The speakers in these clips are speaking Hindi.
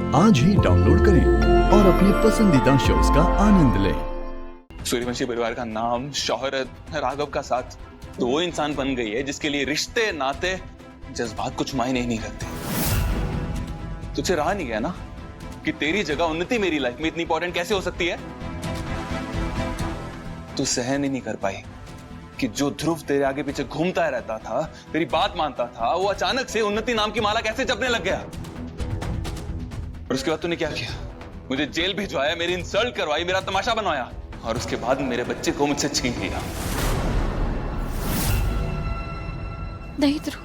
आज ही डाउनलोड करें और अपने पसंदीदा शोज का आनंद लें। सूर्यवंशी परिवार का नाम, शोहरत, राघव का साथ, तो वो इंसान बन गई है जिसके लिए रिश्ते, नाते, जज्बात कुछ मायने ही नहीं रखते। तुझे रहा नहीं गया ना कि तेरी जगह उन्नति मेरी लाइफ में इतनी इंपॉर्टेंट कैसे हो सकती है? तू सहन ही नहीं कर पाई कि जो ध्रुव तेरे आगे पीछे घूमता रहता था, तेरी बात मानता था, वो अचानक से उन्नति नाम की माला कैसे जपने लग गया। और उसके बाद तूने क्या किया? मुझे जेल भिजवाया, मेरी इंसल्ट करवाई, मेरा तमाशा बनवाया, और उसके बाद मेरे बच्चे को मुझसे छीन लिया। नहीं ध्रुव,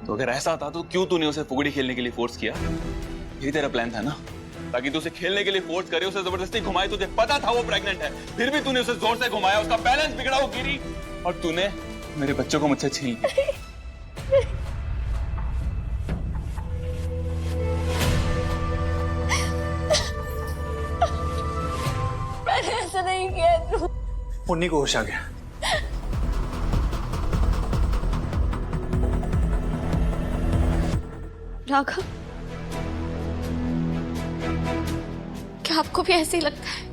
तो अगर ऐसा था तो क्यों तूने उसे फुगड़ी खेलने के लिए फोर्स किया? यही तेरा प्लान था ना, ताकि तू उसे खेलने के लिए फोर्स करे, उसे जबरदस्ती घुमाए। तुझे पता था वो प्रेग्नेंट है, फिर भी तूने उसे जोर से घुमाया, उसका बैलेंस बिगड़ा, वो गिरी, और तूने मेरे बच्चों को मुझसे छीन लिया। मैंने ऐसा नहीं किया ध्रुव। मुन्नी को होश आ गया। राघव, क्या आपको भी ऐसे ही लगता है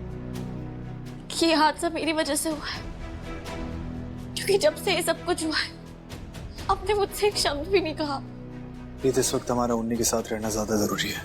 कि ये हादसा मेरी वजह से हुआ है? क्योंकि जब से ये सब कुछ हुआ है, आपने मुझसे एक शब्द भी नहीं कहा। प्रीत, इस वक्त हमारा उन्नी के साथ रहना ज्यादा जरूरी है।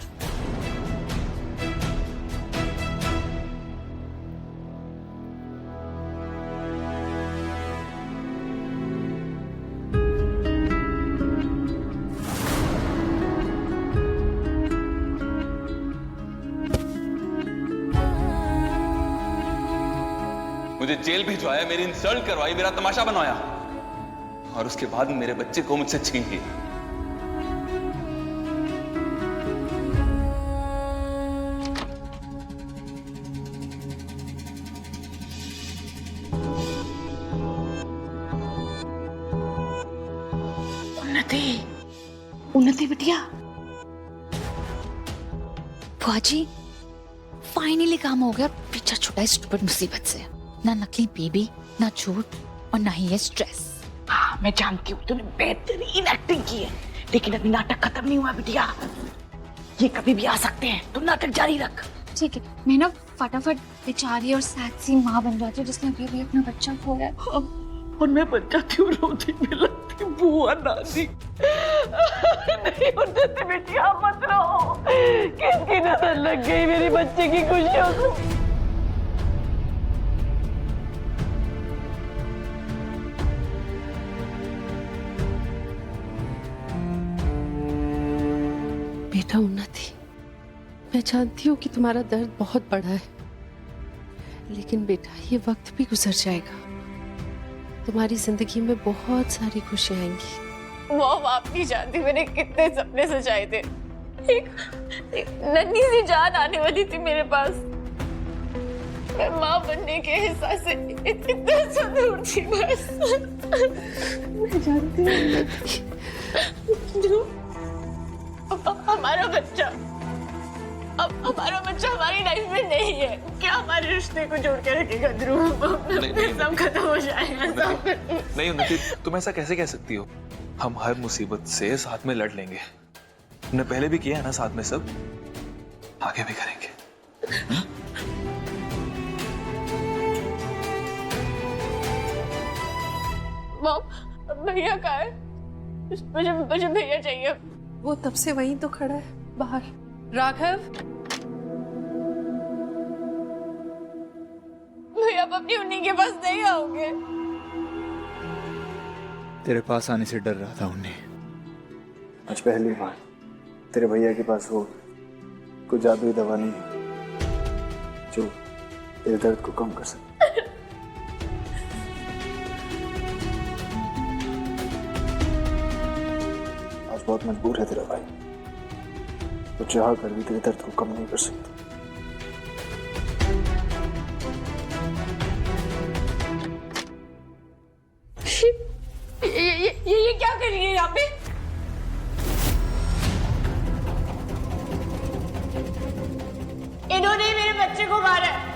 मुझे जेल भिजवाया, मेरी इंसल्ट करवाई, मेरा तमाशा बनवाया, और उसके बाद मेरे बच्चे को मुझसे छीन लिया। उन्नति बिटिया, बुआजी, फाइनली काम हो गया। पीछा छुटा इस स्टूपिड मुसीबत से। ना नकली बेबी, ना झूठ, और ना ही ये स्ट्रेस। हाँ, मैं जानती हूँ तूने बेहतरीन एक्टिंग की है, लेकिन अभी नाटक खत्म नहीं हुआ बिटिया। ये कभी भी आ सकते हैं, तुम नाटक जारी रख। ठीक है, मैं ना फटाफट बेचारी और सैड सी माँ बन जाती हूँ जिसने अभी अपना बच्चा खोया। और मैं बन जाती हूँ रोती मिलती बुआ नानी। नहीं उन्नति बिटिया, मत रहो। किसकी नजर लग गई मेरी बच्चे की खुशियों को? बेटा उन्नति, मैं जानती हूँ कि तुम्हारा दर्द बहुत बड़ा है, लेकिन बेटा ये वक्त भी गुजर जाएगा। तुम्हारी जिंदगी में बहुत सारी खुशियां आएंगी। वो आप नहीं जानती मैंने कितने सपने सजाए थे। एक नन्ही सी जान आने वाली थी मेरे पास। मैं माँ बनने के एहसास से इतना सा दूर थी बस। मैं जानती हूँ हमारा बच्चा, अब हमारा बच्चा हमारी लाइफ में नहीं है। क्या हमारे रिश्ते को जोड़ के रखेगा ध्रुव? सब खत्म हो जाएगा। नहीं उन्नति, तुम ऐसा कैसे कह सकती हो? हम हर मुसीबत से साथ में लड़ लेंगे। हमने पहले भी किया है ना साथ में, सब आगे भी करेंगे। मॉम, भैया कहाँ है? मुझे भैया चाहिए। वो तब से वहीं तो खड़ा है बाहर। राघव, भैया आप अपनी उन्हीं के पास नहीं आओगे? तेरे पास आने से डर रहा था उन्नी। आज पहली बार तेरे भैया के पास हो कोई जादुई दवा नहीं है जो तेरे दर्द को कम कर सके। आज बहुत मजबूर है तेरा भाई, तो चाह कर भी तेरे दर्द को कम नहीं कर सकता। ये क्या कर रही है यहाँ पे? इन्होंने मेरे बच्चे को मारा है।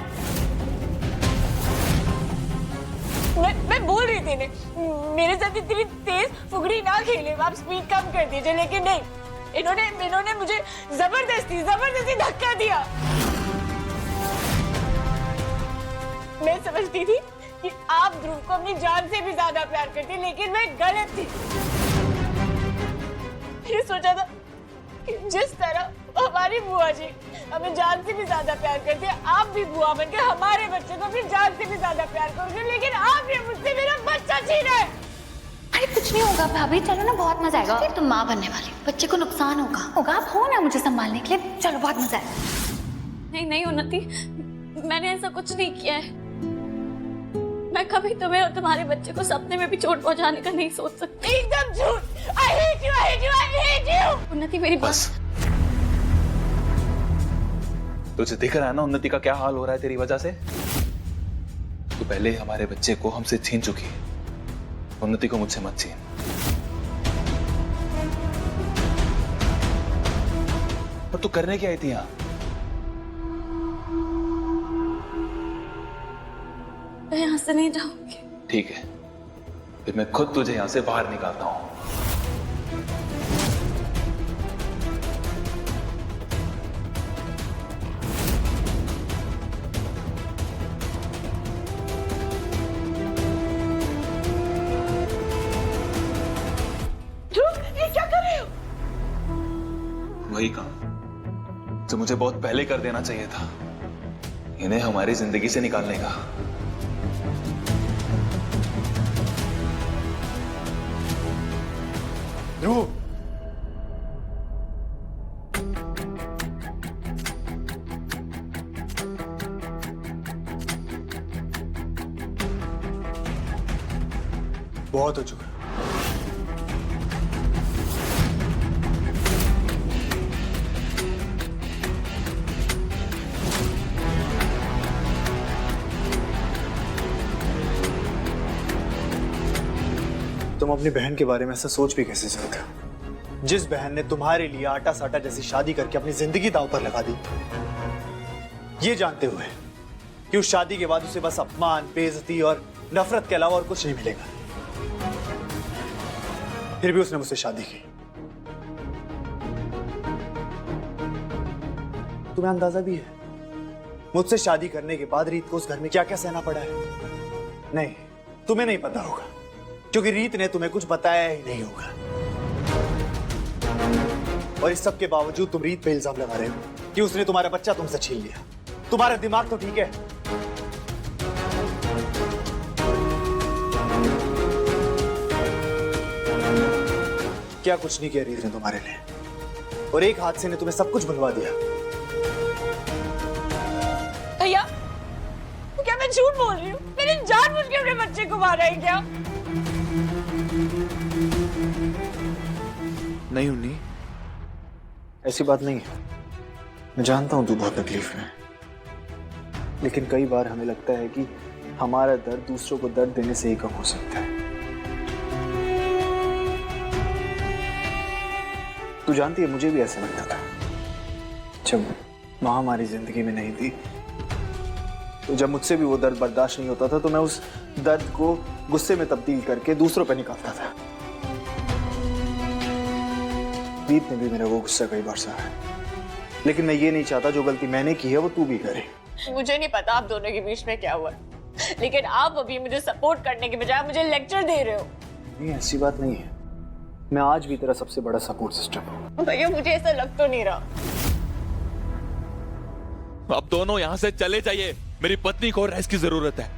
मैं बोल रही थी मेरे साथ इतनी तेज फुगड़ी ना खेले, आप स्पीड कम कर दीजिए, लेकिन नहीं, इन्होंने मुझे जबरदस्ती धक्का दिया। मैं समझती थी कि आप ध्रुव को अपनी जान से भी ज्यादा प्यार करती, लेकिन मैं गलत थी। मैंने सोचा था कि जिस तरह हमारी बुआ जी हमें जान से भी ज्यादा प्यार करती है, आप भी बुआ बनकर हमारे बच्चे को अपनी जान से भी ज्यादा प्यार करोगे, लेकिन आप ये मुझसे मेरा बच्चा छीन रहे। अरे कुछ नहीं होगा भाभी, चलो ना, बहुत मजा आएगा। फिर तुम माँ बनने वाली, बच्चे को नुकसान होगा। आप हो ना मुझे संभालने के लिए, चलो बहुत मजा आएगा। नहीं उन्नति, मैंने ऐसा कुछ नहीं किया है। मैं कभी तुम्हें और तुम्हारे बच्चे को सपने में भी चोट पहुंचाने का नहीं सोच सकती। एकदम झूठ। I hate you. उन्नति मेरी बस। तुझे दिख रहा है ना उन्नति का क्या हाल हो रहा है तेरी वजह से? तू पहले हमारे बच्चे को हमसे छीन चुकी है, उन्नति को मुझसे मत छीन। और तू करने क्या आई थी यहां? मैं यहाँ से नहीं जाऊंगी। ठीक है, फिर मैं खुद तुझे यहां से बाहर निकालता हूं। ये क्या कर रहे हो? वही काम जो मुझे बहुत पहले कर देना चाहिए था, इन्हें हमारी जिंदगी से निकालने का। ध्रुव, बहुत हो चुका। तुम अपनी बहन के बारे में ऐसा सोच भी कैसे सकते हो, जिस बहन ने तुम्हारे लिए आटा साटा जैसी शादी करके अपनी जिंदगी दांव पर लगा दी, ये जानते हुए कि उस शादी के बाद उसे बस अपमान, बेइज्जती और नफरत के अलावा और कुछ नहीं मिलेगा। फिर भी उसने मुझसे शादी की। तुम्हें अंदाजा भी है मुझसे शादी करने के बाद रीत को उस घर में क्या क्या सहना पड़ा है? नहीं, तुम्हें नहीं पता होगा, क्योंकि रीत ने तुम्हें कुछ बताया ही नहीं होगा। और इस सब के बावजूद तुम रीत पे इल्जाम लगा रहे हो कि उसने तुम्हारा बच्चा तुमसे छीन लिया। तुम्हारा दिमाग तो ठीक है? क्या कुछ नहीं किया रीत ने तुम्हारे लिए, और एक हादसे ने तुम्हें सब कुछ भुलवा दिया। भैया, क्या मैं झूठ बोल रही हूँ? मैंने जानबूझ के अपने बच्चे को मारा है क्या? नहीं उन्नी, ऐसी बात नहीं है। मैं जानता हूं तू बहुत तकलीफ में है, लेकिन कई बार हमें लगता है कि हमारा दर्द दूसरों को दर्द देने से ही कम हो सकता है। तू जानती है, मुझे भी ऐसा लगता था जब माँ हमारी जिंदगी में नहीं थी। तो जब मुझसे भी वो दर्द बर्दाश्त नहीं होता था तो मैं उस दर्द को गुस्से में तब्दील करके दूसरों पर निकालता था। रीत ने भी मेरा वो गुस्सा कई बार सहा है, लेकिन मैं ये नहीं चाहता जो गलती मैंने की है वो तू भी करे। मुझे नहीं पता आप दोनों के बीच में क्या हुआ, लेकिन आप अभी मुझे सपोर्ट करने के बजाय मुझे लेक्चर दे रहे हो। नहीं, ऐसी बात नहीं है। मैं आज भी तेरा सबसे बड़ा सपोर्ट सिस्टम हूँ। भैया, मुझे ऐसा लग तो नहीं रहा। अब दोनों यहाँ से चले जाइए, मेरी पत्नी को रेस्ट की जरूरत है।